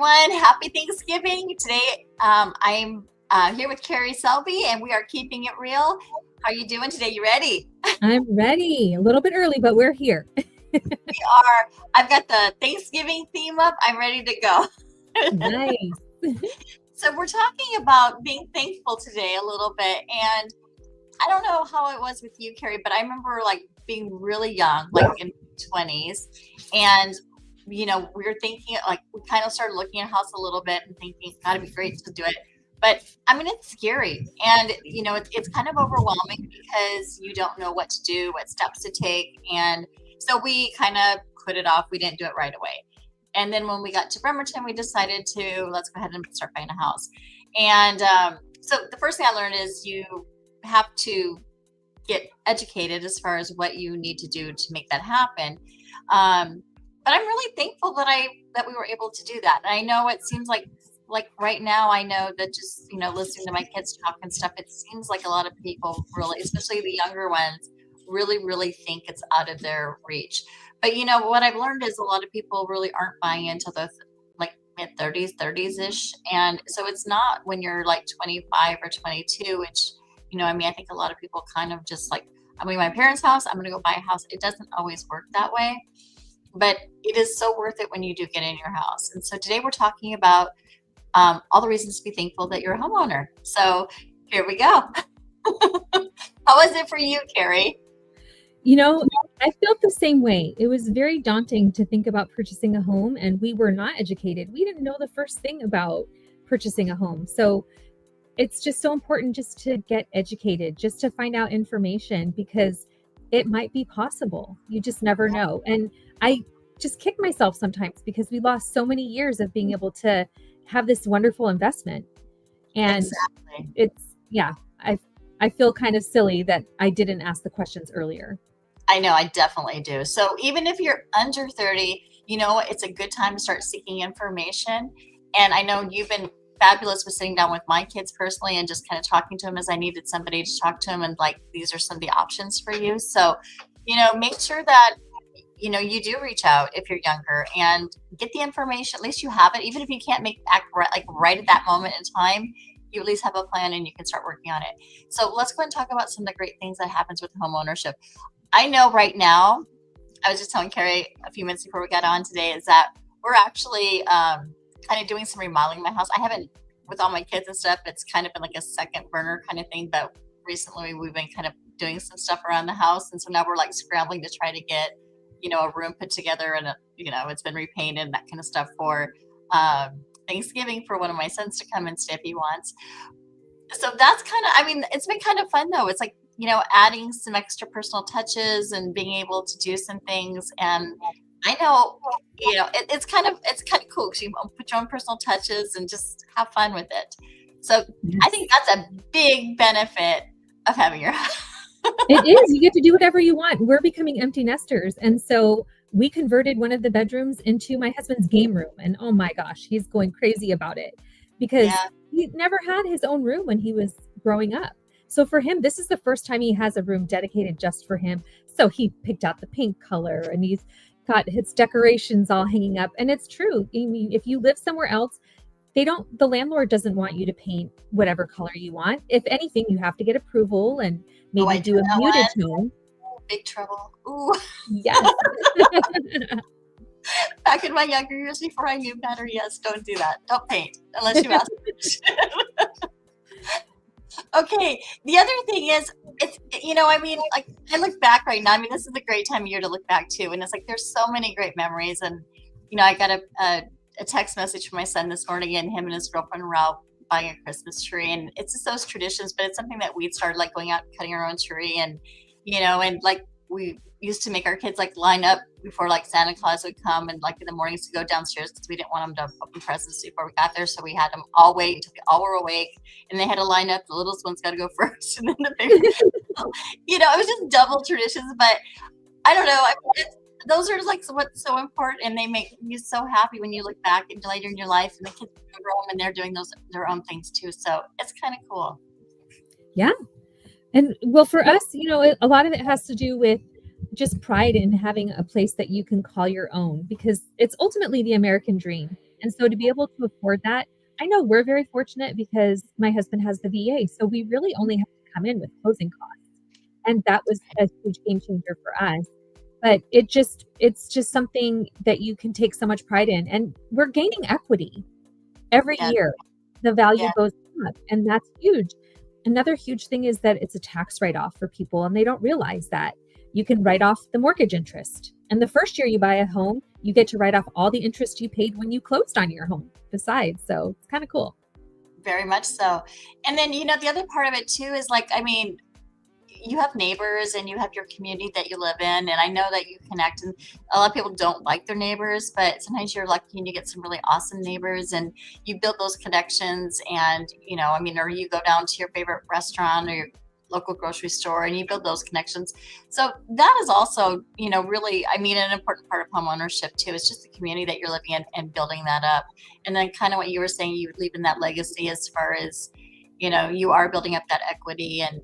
everyone. Happy Thanksgiving. Today, I'm here with Kerri Selby, and we are keeping it real. How are you doing today? You ready? I'm ready. A little bit early, but we're here. We are. I've got the Thanksgiving theme up. I'm ready to go. Nice. So we're talking about being thankful today a little bit. And I don't know how it was with you, Kerri, but I remember like being really young, like in 20s. And, we were thinking like we kind of started looking at a house a little bit and thinking, gotta be great to do it. But I mean, it's scary. And, it's kind of overwhelming because you don't know what to do, what steps to take. And so we kind of put it off. We didn't do it right away. And then when we got to Bremerton, we decided to let's go ahead and start buying a house. And so the first thing I learned is you have to get educated as far as what you need to do to make that happen. But I'm really thankful that we were able to do that. And I know it seems like right now, I know that just, listening to my kids talk and stuff, it seems like a lot of people really, especially the younger ones, really, really think it's out of their reach. But what I've learned is a lot of people really aren't buying into the like mid 30s ish. And so it's not when you're like 25 or 22, which, I think a lot of people kind of just like, I'm in my parents' house, I'm going to go buy a house. It doesn't always work that way, but it is so worth it when you do get in your house. And so today we're talking about all the reasons to be thankful that you're a homeowner. So here we go. How was it for you, Kerri? I felt the same way. It was very daunting to think about purchasing a home, and we were not educated. We didn't know the first thing about purchasing a home. So it's just so important just to get educated, just to find out information, because it might be possible. You just never know. And I just kick myself sometimes because we lost so many years of being able to have this wonderful investment. And exactly. I feel kind of silly that I didn't ask the questions earlier. I know, I definitely do. So even if you're under 30, it's a good time to start seeking information. And I know you've been fabulous with sitting down with my kids personally and just kind of talking to them as I needed somebody to talk to them. And like, these are some of the options for you. So, make sure that, you do reach out if you're younger and get the information. At least you have it. Even if you can't act right at that moment in time, you at least have a plan and you can start working on it. So let's go and talk about some of the great things that happens with home ownership. I know right now, I was just telling Kerri a few minutes before we got on today, is that we're actually kind of doing some remodeling in my house. I haven't, with all my kids and stuff, it's kind of been like a second burner kind of thing. But recently we've been kind of doing some stuff around the house. And so now we're like scrambling to try to get, a room put together and, it's been repainted and that kind of stuff for Thanksgiving for one of my sons to come and stay if he wants. So that's it's been kind of fun though. It's like, adding some extra personal touches and being able to do some things. And I know, it's kind of cool because you put your own personal touches and just have fun with it. So Yes. I think that's a big benefit of having your house. It is. You get to do whatever you want. We're becoming empty nesters. And so we converted one of the bedrooms into my husband's game room. And oh my gosh, he's going crazy about it because he never had his own room when he was growing up. So for him, this is the first time he has a room dedicated just for him. So he picked out the pink color and he's got his decorations all hanging up. And it's true. I mean, if you live somewhere else, the landlord doesn't want you to paint whatever color you want. If anything, you have to get approval and maybe do a muted tone. Big trouble. Ooh. Yes. Back in my younger years before I knew better, yes, don't do that. Don't paint unless you ask permission. Okay. The other thing is, it's, like I look back right now. I mean, this is a great time of year to look back too. And it's like, there's so many great memories. And, I got a text message from my son this morning and him and his girlfriend were out buying a Christmas tree. And it's just those traditions, but it's something that we'd started like going out and cutting our own tree. And, and like we used to make our kids like line up before like Santa Claus would come and like in the mornings to go downstairs because we didn't want them to open presents before we got there. So we had them all wait until we all were awake and they had to line up. The littlest one's got to go first and then the big it was just double traditions. But I don't know. Those are like what's so important and they make you so happy when you look back and later in your life and the kids remember them and they're doing their own things too. So it's kind of cool. Yeah. And well, for us, a lot of it has to do with just pride in having a place that you can call your own, because it's ultimately the American dream. And so to be able to afford that, I know we're very fortunate because my husband has the VA. So we really only have to come in with closing costs. And that was a huge game changer for us. But it's just something that you can take so much pride in. And we're gaining equity every Yeah. year. The value Yeah. goes up, and that's huge. Another huge thing is that it's a tax write-off for people, and they don't realize that. You can write off the mortgage interest. And the first year you buy a home, you get to write off all the interest you paid when you closed on your home besides. So it's kind of cool. Very much so. And then, the other part of it too is like, I mean, you have neighbors and you have your community that you live in. And I know that you connect, and a lot of people don't like their neighbors, but sometimes you're lucky and you get some really awesome neighbors and you build those connections. And, or you go down to your favorite restaurant or your local grocery store and you build those connections. So that is also, really, an important part of home ownership too. It's just the community that you're living in and building that up. And then kind of what you were saying, you leave in that legacy as far as, you are building up that equity and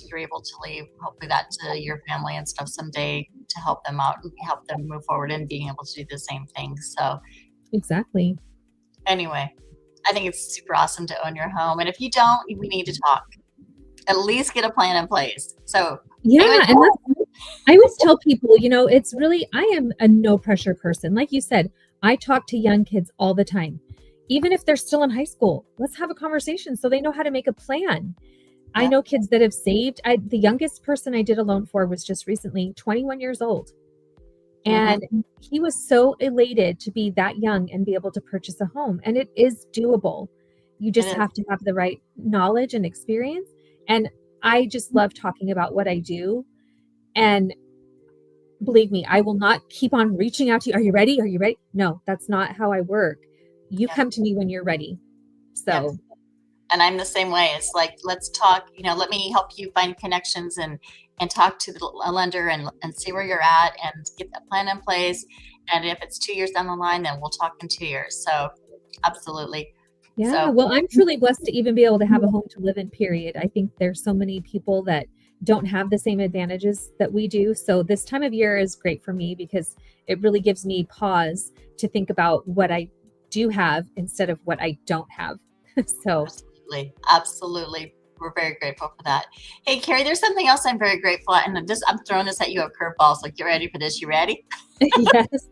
you're able to leave hopefully that to your family and stuff someday to help them out and help them move forward and being able to do the same thing. So Exactly. anyway, I think it's super awesome to own your home. And if you don't, we need to talk. At least get a plan in place. So Yeah, anyway, and I always tell people, it's really, I am a no pressure person. Like you said, I talk to young kids all the time. Even if they're still in high school, let's have a conversation so they know how to make a plan. I know kids that have saved. The youngest person I did a loan for was just recently 21 years old. And he was so elated to be that young and be able to purchase a home. And it is doable. You just have to have the right knowledge and experience. And I just love talking about what I do. And believe me, I will not keep on reaching out to you. Are you ready? Are you ready? No, that's not how I work. You come to me when you're ready. So, and I'm the same way. It's like, let's talk, let me help you find connections and talk to the lender and see where you're at and get that plan in place. And if it's 2 years down the line, then we'll talk in 2 years. So absolutely. Yeah. So, Well, I'm truly blessed to even be able to have a home to live in, period. I think there's so many people that don't have the same advantages that we do. So this time of year is great for me because it really gives me pause to think about what I do have instead of what I don't have. So absolutely. We're very grateful for that. Hey, Kerri, there's something else I'm very grateful at, and I'm throwing this at you a curveball. So get ready for this. You ready? Yes.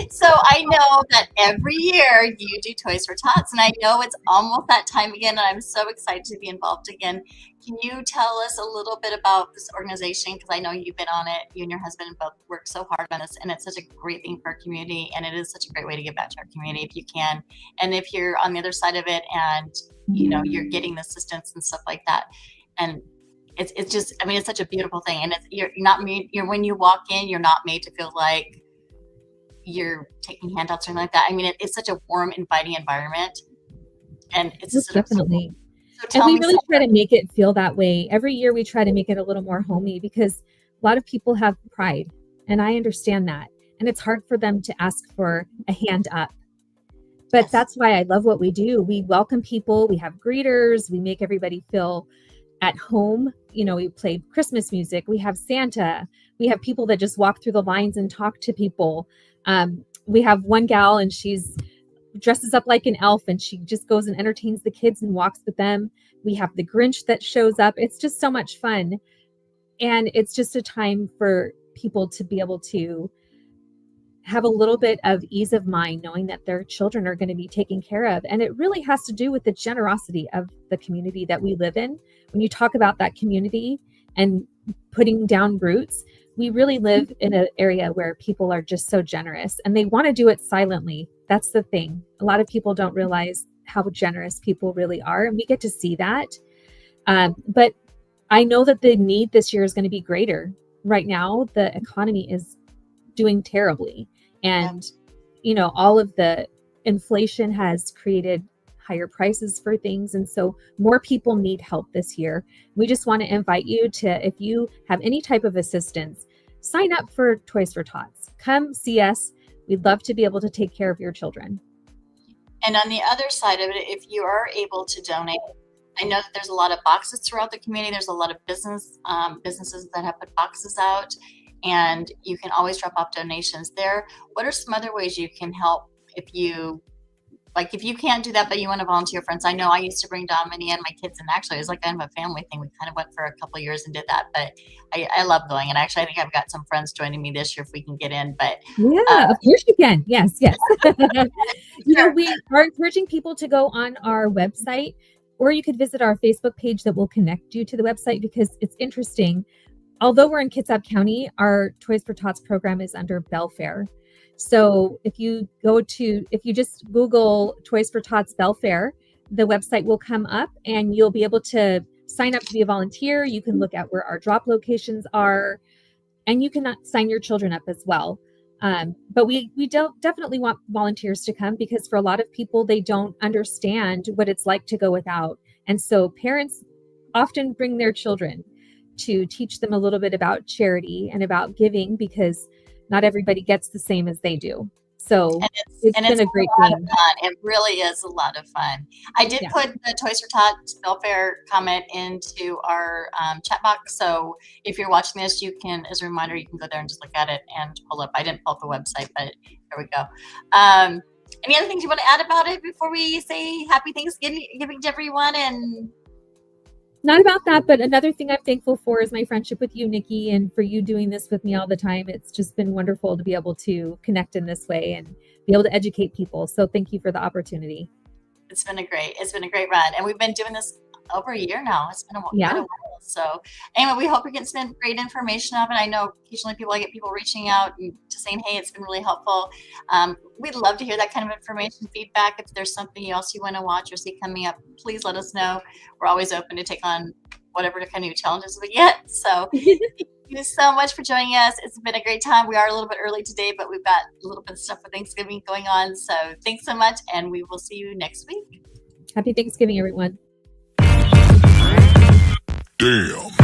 So I know that every year you do Toys for Tots, and I know it's almost that time again, and I'm so excited to be involved again. Can you tell us a little bit about this organization? Because I know you've been on it. You and your husband both work so hard on this, and it's such a great thing for our community, and it is such a great way to give back to our community if you can. And if you're on the other side of it and, you're getting the assistance and stuff like that. And it's just, it's such a beautiful thing. And you're not made, when you walk in, you're not made to feel like you're taking handouts or anything like that. It's such a warm, inviting environment, and it's just definitely. So and we really try to make it feel that way. Every year we try to make it a little more homey because a lot of people have pride, and I understand that. And it's hard for them to ask for a hand up. But that's why I love what we do. We welcome people, we have greeters, we make everybody feel at home. We play Christmas music, we have Santa, we have people that just walk through the lines and talk to people. We have one gal and she's dresses up like an elf and she just goes and entertains the kids and walks with them. We have the Grinch that shows up. It's just so much fun. And it's just a time for people to be able to have a little bit of ease of mind knowing that their children are going to be taken care of. And it really has to do with the generosity of the community that we live in. When you talk about that community and putting down roots, we really live in an area where people are just so generous and they want to do it silently. That's the thing. A lot of people don't realize how generous people really are, and we get to see that. But I know that the need this year is going to be greater. Right now, the economy is doing terribly. And, all of the inflation has created higher prices for things. And so more people need help this year. We just want to invite you to, if you have any type of assistance, sign up for Toys for Tots. Come see us. We'd love to be able to take care of your children. And on the other side of it, if you are able to donate, I know that there's a lot of boxes throughout the community. There's a lot of businesses that have put boxes out, and you can always drop off donations there. What are some other ways you can help if you can't do that, but you want to volunteer friends. I know I used to bring Dominique and my kids, and actually it was like kind of a family thing. We kind of went for a couple of years and did that, but I love going. And actually I think I've got some friends joining me this year if we can get in, but yeah, of course you can. Yes. Sure. We are encouraging people to go on our website, or you could visit our Facebook page that will connect you to the website, because it's interesting. Although we're in Kitsap County, our Toys for Tots program is under Belfair. So if you just Google Toys for Tots Belfair, the website will come up and you'll be able to sign up to be a volunteer. You can look at where our drop locations are, and you can sign your children up as well. But we don't definitely want volunteers to come, because for a lot of people, they don't understand what it's like to go without. And so parents often bring their children to teach them a little bit about charity and about giving, because not everybody gets the same as they do. So it's been a great thing. It really is a lot of fun. I did put the Toys for Tots Belfair comment into our chat box. So if you're watching this, you can, as a reminder, you can go there and just look at it and pull up. I didn't pull up the website, but there we go. Any other things you want to add about it before we say happy Thanksgiving to everyone? And not about that, but another thing I'm thankful for is my friendship with you, Nikki, and for you doing this with me all the time. It's just been wonderful to be able to connect in this way and be able to educate people. So thank you for the opportunity. It's been a great run. And we've been doing this over a year now. It's been quite a while. So anyway, we hope you're getting some great information of it. I know occasionally I get people reaching out and just saying, hey, it's been really helpful. We'd love to hear that kind of information, feedback. If there's something else you want to watch or see coming up, please let us know. We're always open to take on whatever kind of new challenges we get. So thank you so much for joining us. It's been a great time. We are a little bit early today, but we've got a little bit of stuff for Thanksgiving going on. So thanks so much, and we will see you next week. Happy Thanksgiving, everyone. Damn.